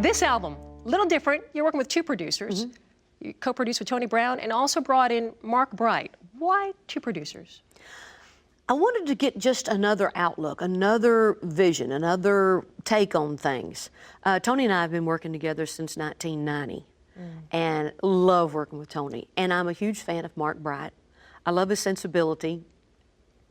This album, a little different. You're working with two producers. You co-produced with Tony Brown and also brought in Mark Bright. Why two producers? I wanted to get just another outlook, another vision, another take on things. Tony and I have been working together since 1990 and love working with Tony. And I'm a huge fan of Mark Bright. I love his sensibility.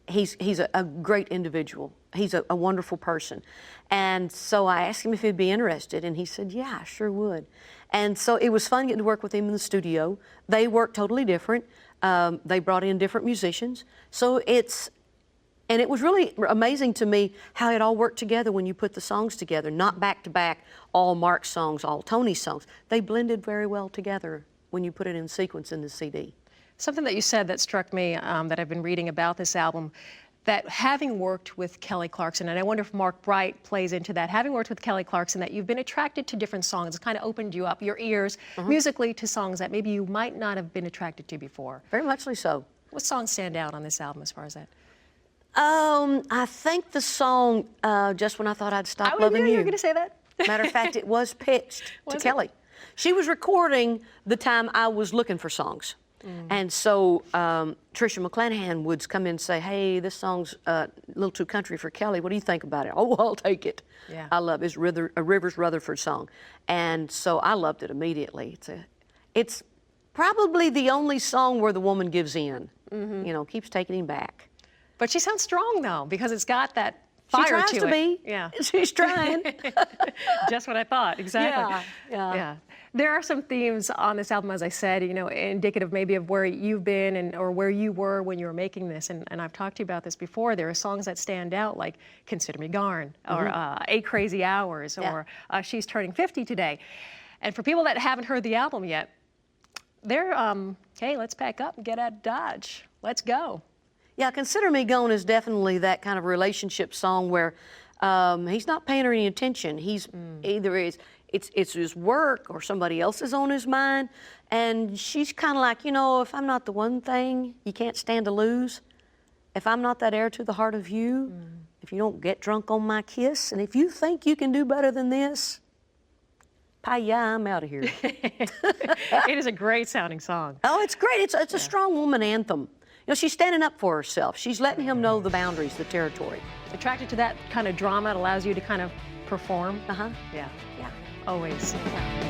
He's a great individual. He's a wonderful person. And so I asked him if he'd be interested, and he said, yeah, I sure would. And so it was fun getting to work with him in the studio. They work totally different. They brought in different musicians. So and it was really amazing to me how it all worked together when you put the songs together, not back to back, all Mark's songs, all Tony's songs. They blended very well together when you put it in sequence in the CD. Something that you said that struck me that I've been reading about this album, that having worked with Kelly Clarkson, and I wonder if Mark Bright plays into that, having worked with Kelly Clarkson, that you've been attracted to different songs. It's kind of opened you up, your ears, musically, to songs that maybe you might not have been attracted to before. Very muchly so. What songs stand out on this album as far as that? I think the song, Just When I Thought I'd Stop Loving You. You were going to say that? Matter of fact, it was pitched to Kelly. She was recording the time I was looking for songs. And so Tricia McClanahan would come in and say, hey, this song's a little too country for Kelly. What do you think about it? Oh, well, I'll take it. Yeah. I love it. It's a Rivers Rutherford song. And so I loved it immediately. It's probably the only song where the woman gives in, you know, keeps taking him back. But she sounds strong, though, because it's got that fire to it. She tries to be. Yeah. She's trying. Just what I thought, exactly. Yeah. There are some themes on this album, as I said, you know, indicative maybe of where you've been or where you were when you were making this. And I've talked to you about this before. There are songs that stand out, like Consider Me Gone, or 8 Crazy Hours, or She's Turning 50 Today. And for people that haven't heard the album yet, they're, hey, let's pack up and get out of Dodge. Let's go. Yeah, Consider Me Gone is definitely that kind of relationship song where he's not paying her any attention. He's it's his work or somebody else is on his mind, and she's kind of like, you know, if I'm not the one thing you can't stand to lose, if I'm not that heir to the heart of you, if you don't get drunk on my kiss, and if you think you can do better than this, yeah, I'm out of here. It is a great sounding song. Oh, it's great. It's a strong woman anthem. You know, she's standing up for herself. She's letting him know the boundaries, the territory. Attracted to that kind of drama, it allows you to kind of perform. Yeah. Always. Yeah.